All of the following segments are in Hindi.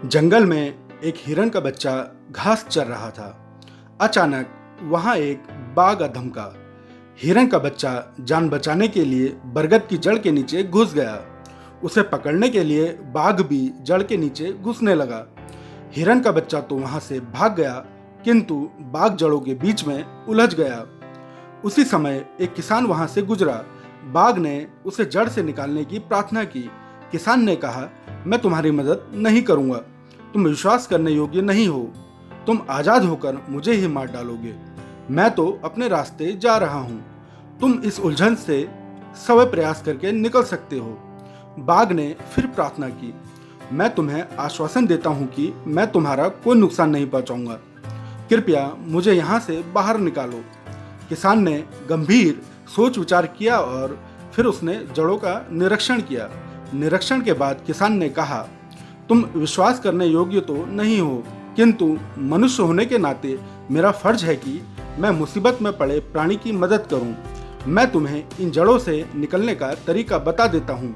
जंगल में एक हिरन का बच्चा घास चर रहा था। अचानक वहां एक बाघ आ धमका। हिरन का बच्चा जान बचाने के लिए बरगद की जड़ के नीचे घुस गया। उसे पकड़ने के लिए बाघ भी जड़ के नीचे घुसने लगा। हिरन का बच्चा तो वहां से भाग गया, किंतु बाघ जड़ों के बीच में उलझ गया। उसी समय एक किसान वहां से गुजरा। बाघ ने उसे जड़ से निकालने की प्रार्थना की। किसान ने कहा, मैं तुम्हारी मदद नहीं करूंगा, तुम विश्वास करने योग्य नहीं हो। तुम आजाद होकर मुझे ही मार डालोगे। मैं तो अपने रास्ते जा रहा हूं। तुम इस उलझन से सब प्रयास करके निकल सकते हो। बाघ ने फिर प्रार्थना की, मैं तुम्हें आश्वासन देता हूं कि मैं तुम्हारा कोई नुकसान नहीं पहुंचाऊंगा। कृपया मुझे यहाँ से बाहर निकालो। किसान ने गंभीर सोच विचार किया और फिर उसने जड़ों का निरीक्षण किया। निरीक्षण के बाद किसान ने कहा, तुम विश्वास करने योग्य तो नहीं हो, किंतु मनुष्य होने के नाते मेरा फर्ज है कि मैं मुसीबत में पड़े प्राणी की मदद करूं। मैं तुम्हें इन जड़ों से निकलने का तरीका बता देता हूं।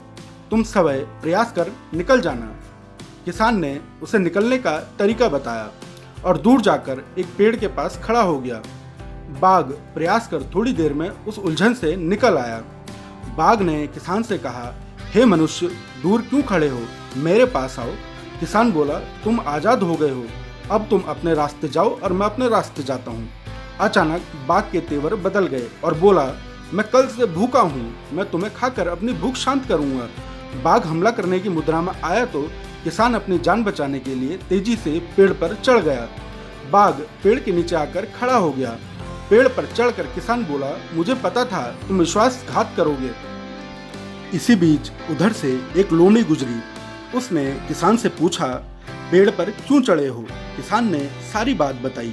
तुम सब प्रयास कर निकल जाना। किसान ने उसे निकलने का तरीका बताया और दूर जाकर एक पेड़ के पास खड़ा हो गया। बाघ प्रयास कर थोड़ी देर में उस उलझन से निकल आया। बाघ ने किसान से कहा, हे मनुष्य, दूर क्यों खड़े हो, मेरे पास आओ। किसान बोला, तुम आजाद हो गए हो, अब तुम अपने रास्ते जाओ और मैं अपने रास्ते जाता हूँ। अचानक बाघ के तेवर बदल गए और बोला, मैं कल से भूखा हूँ, मैं तुम्हें खाकर अपनी भूख शांत करूंगा। बाघ हमला करने की मुद्रा में आया तो किसान अपनी जान बचाने के लिए तेजी से पेड़ पर चढ़ गया। बाघ पेड़ के नीचे आकर खड़ा हो गया। पेड़ पर चढ़कर किसान बोला, मुझे पता था तुम विश्वासघात करोगे। इसी बीच उधर से एक लोमड़ी गुजरी। उसने किसान से पूछा, पेड़ पर क्यों चढ़े हो? किसान ने सारी बात बताई।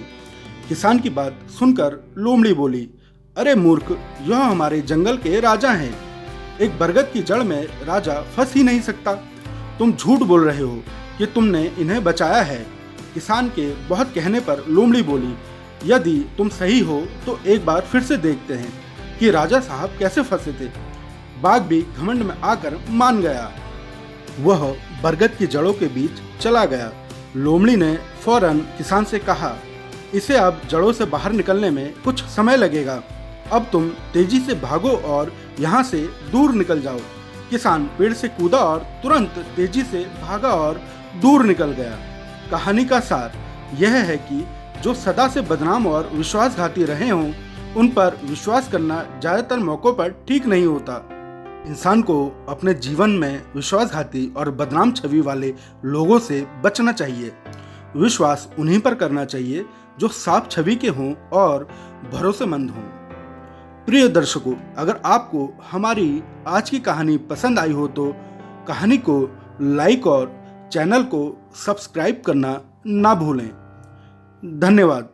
किसान की बात सुनकर लोमड़ी बोली, अरे मूर्ख, यह हमारे जंगल के राजा हैं। एक बरगद की जड़ में राजा फंस ही नहीं सकता। तुम झूठ बोल रहे हो कि तुमने इन्हें बचाया है। किसान के बहुत कहने पर लोमड़ी बोली, यदि तुम सही हो तो एक बार फिर से देखते हैं कि राजा साहब कैसे फंसे थे। बाघ भी घमंड में आकर मान गया। वह बरगद की जड़ों के बीच चला गया। लोमड़ी ने फौरन किसान से कहा, इसे अब जड़ों से बाहर निकलने में कुछ समय लगेगा। अब तुम तेजी से भागो और यहाँ से दूर निकल जाओ। किसान पेड़ से कूदा और तुरंत तेजी से भागा और दूर निकल गया। कहानी का सार यह है कि जो सदा से बदनाम और विश्वासघाती रहे हों, उन पर विश्वास करना ज्यादातर मौकों पर ठीक नहीं होता। इंसान को अपने जीवन में विश्वासघाती और बदनाम छवि वाले लोगों से बचना चाहिए। विश्वास उन्हीं पर करना चाहिए जो साफ छवि के हों और भरोसेमंद हों। प्रिय दर्शकों, अगर आपको हमारी आज की कहानी पसंद आई हो तो कहानी को लाइक और चैनल को सब्सक्राइब करना ना भूलें। धन्यवाद।